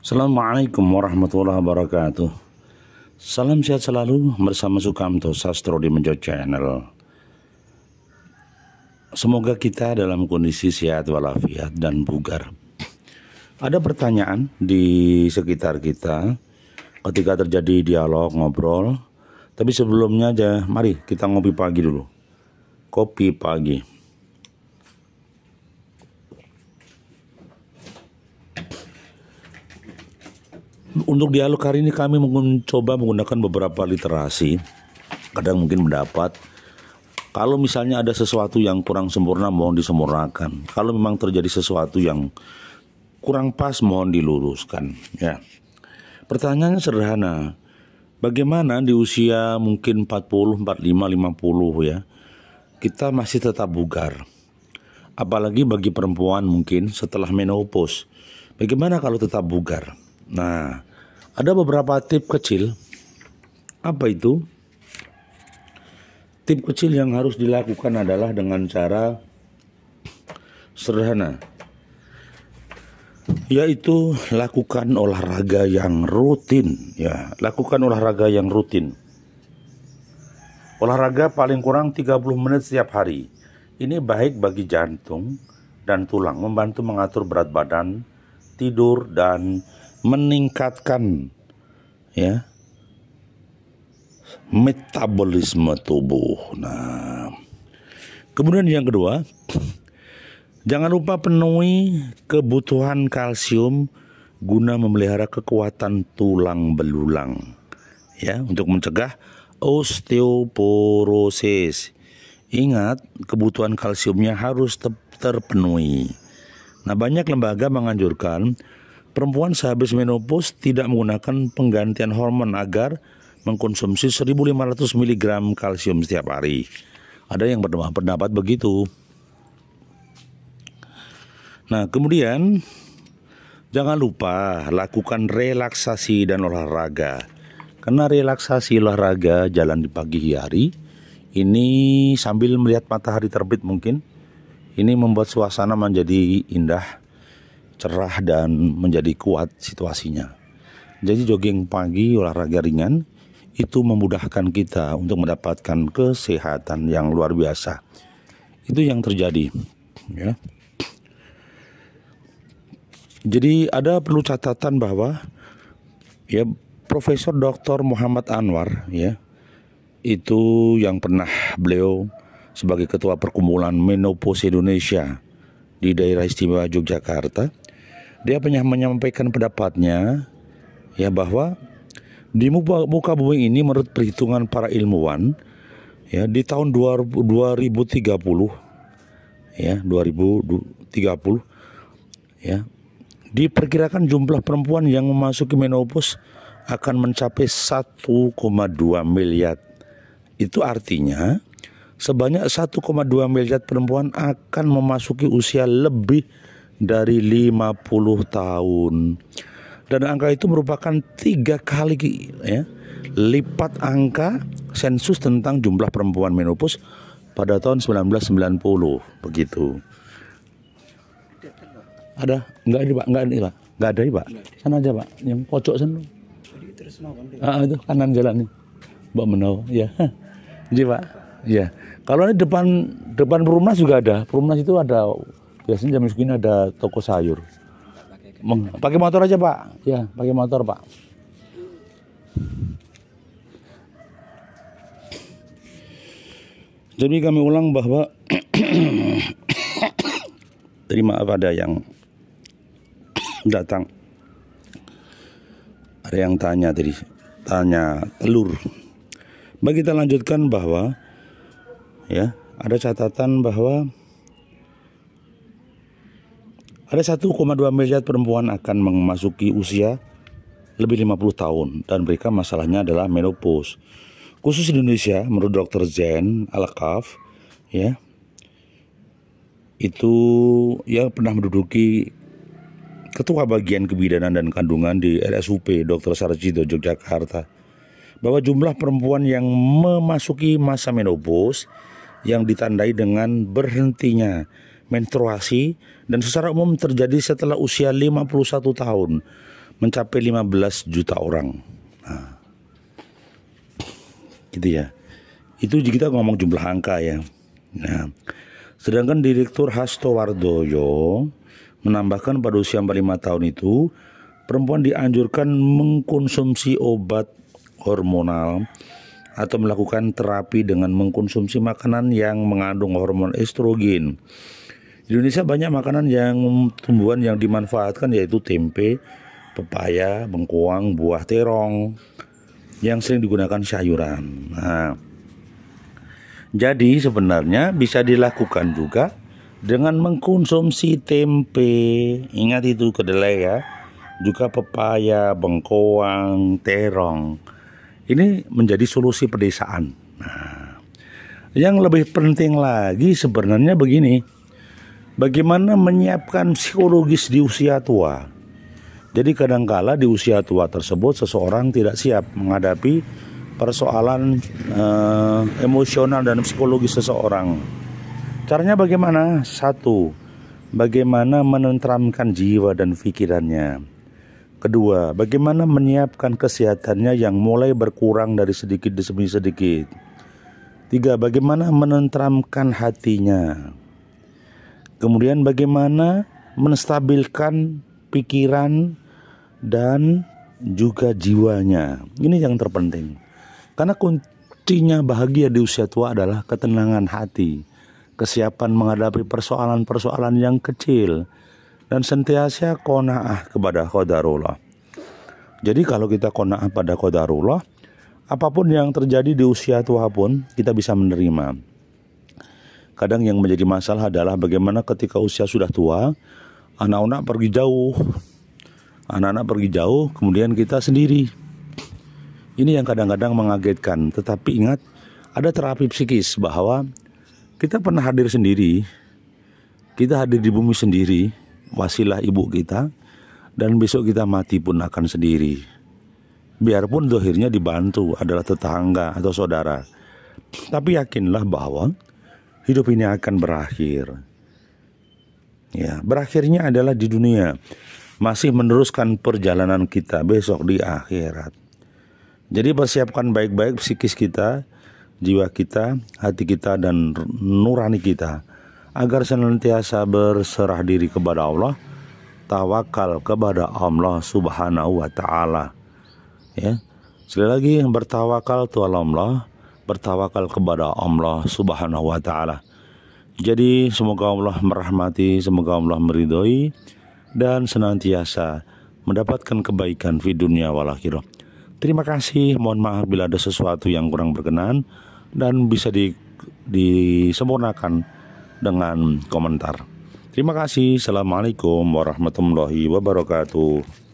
Assalamualaikum warahmatullahi wabarakatuh. Salam sehat selalu bersama Sukamto Sastro di Menjo Channel. Semoga kita dalam kondisi sehat walafiat dan bugar. Ada pertanyaan di sekitar kita ketika terjadi dialog ngobrol. Tapi sebelumnya aja, mari kita ngopi pagi dulu. Kopi pagi. Untuk dialog hari ini kami mencoba menggunakan beberapa literasi. Kadang mungkin mendapat, kalau misalnya ada sesuatu yang kurang sempurna mohon disempurnakan. Kalau memang terjadi sesuatu yang kurang pas mohon diluruskan. Ya. Pertanyaannya sederhana. Bagaimana di usia mungkin 40, 45, 50 ya, kita masih tetap bugar. Apalagi bagi perempuan mungkin setelah menopause. Bagaimana kalau tetap bugar? Nah, ada beberapa tip kecil. Apa itu? Tip kecil yang harus dilakukan adalah dengan cara sederhana, yaitu lakukan olahraga yang rutin. Ya, lakukan olahraga yang rutin. Olahraga paling kurang 30 menit setiap hari. Ini baik bagi jantung dan tulang, membantu mengatur berat badan, tidur, dan meningkatkan ya metabolisme tubuh. Nah, kemudian yang kedua, jangan lupa penuhi kebutuhan kalsium guna memelihara kekuatan tulang belulang ya, untuk mencegah osteoporosis. Ingat, kebutuhan kalsiumnya harus terpenuhi. Nah, banyak lembaga menganjurkan perempuan sehabis menopause tidak menggunakan penggantian hormon agar mengkonsumsi 1.500 mg kalsium setiap hari. Ada yang berpendapat begitu. Nah, kemudian jangan lupa lakukan relaksasi dan olahraga. Karena relaksasi olahraga jalan di pagi hari ini sambil melihat matahari terbit mungkin, ini membuat suasana menjadi indah, cerah, dan menjadi kuat situasinya. Jadi jogging pagi, olahraga ringan itu memudahkan kita untuk mendapatkan kesehatan yang luar biasa. Itu yang terjadi ya. Jadi ada perlu catatan bahwa ya Profesor Dr. Muhammad Anwar ya, itu yang pernah beliau sebagai ketua perkumpulan menopause Indonesia di daerah istimewa Yogyakarta, dia pernah menyampaikan pendapatnya ya, bahwa di muka bumi ini menurut perhitungan para ilmuwan ya, di tahun 2030 ya, 2030 ya, diperkirakan jumlah perempuan yang memasuki menopause akan mencapai 1,2 miliar. Itu artinya sebanyak 1,2 miliar perempuan akan memasuki usia lebih dari 50 tahun. Dan angka itu merupakan 3 kali ya, lipat angka sensus tentang jumlah perempuan menopause pada tahun 1990. Begitu. Ada? Enggak ini Pak, enggak ini Pak. Enggak ada ini Pak. Sana aja Pak, yang pojok sana. Itu kanan jalan nih. Mbak Menau, ya. Jadi Pak, ya. Kalau ini depan Perumnas juga ada. Perumnas itu ada, biasanya jam segini ada toko sayur. Pakai motor aja Pak. Ya, pakai motor Pak. Jadi kami ulang bahwa terima pada yang datang. Ada yang tanya tadi, tanya telur. Bagi kita lanjutkan bahwa ya, ada catatan bahwa ada 1,2 miliar perempuan akan memasuki usia lebih 50 tahun dan mereka masalahnya adalah menopause. Khusus Indonesia, menurut Dr. Zain Al-Kaf ya, itu ya pernah menduduki Ketua Bagian Kebidanan dan Kandungan di RSUP Dr. Sarjito Yogyakarta, bahwa jumlah perempuan yang memasuki masa menopause yang ditandai dengan berhentinya menstruasi dan secara umum terjadi setelah usia 51 tahun mencapai 15 juta orang. Nah, gitu ya. Itu kita ngomong jumlah angka ya. Nah, sedangkan Direktur Hasto Wardoyo menambahkan pada usia 45 tahun itu perempuan dianjurkan mengkonsumsi obat hormonal atau melakukan terapi dengan mengkonsumsi makanan yang mengandung hormon estrogen. Di Indonesia banyak makanan yang tumbuhan yang dimanfaatkan, yaitu tempe, pepaya, bengkoang, buah terong yang sering digunakan sayuran. Nah, jadi sebenarnya bisa dilakukan juga dengan mengkonsumsi tempe. Ingat itu kedelai ya. Juga pepaya, bengkoang, terong. Ini menjadi solusi pedesaan. Nah, yang lebih penting lagi sebenarnya begini. Bagaimana menyiapkan psikologis di usia tua. Jadi kadangkala di usia tua tersebut seseorang tidak siap menghadapi persoalan emosional dan psikologis seseorang. Caranya bagaimana? 1. Bagaimana menenteramkan jiwa dan pikirannya. 2. Bagaimana menyiapkan kesehatannya yang mulai berkurang dari sedikit demi sedikit. 3. Bagaimana menenteramkan hatinya. Kemudian bagaimana menstabilkan pikiran dan juga jiwanya. Ini yang terpenting. Karena kuncinya bahagia di usia tua adalah ketenangan hati, kesiapan menghadapi persoalan-persoalan yang kecil, dan sentiasa qanaah kepada qadarullah. Jadi kalau kita qanaah pada qadarullah, apapun yang terjadi di usia tua pun kita bisa menerima. Kadang yang menjadi masalah adalah bagaimana ketika usia sudah tua, anak-anak pergi jauh, kemudian kita sendiri. Ini yang kadang-kadang mengagetkan. Tetapi ingat, ada terapi psikis bahwa kita pernah hadir sendiri, kita hadir di bumi sendiri, wasilah ibu kita, dan besok kita mati pun akan sendiri. Biarpun zahirnya dibantu adalah tetangga atau saudara, tapi yakinlah bahwa hidup ini akan berakhir. Ya, berakhirnya adalah di dunia, masih meneruskan perjalanan kita besok di akhirat. Jadi persiapkan baik-baik psikis kita, jiwa kita, hati kita, dan nurani kita, agar senantiasa berserah diri kepada Allah, tawakal kepada Allah Subhanahu wa Ta'ala. Ya, sekali lagi, bertawakal kepada Allah, bertawakal kepada Allah Subhanahu wa Ta'ala. Jadi semoga Allah merahmati, semoga Allah meridhoi, dan senantiasa mendapatkan kebaikan di dunia wal akhirah. Terima kasih, mohon maaf bila ada sesuatu yang kurang berkenan dan bisa disempurnakan dengan komentar. Terima kasih. Assalamualaikum warahmatullahi wabarakatuh.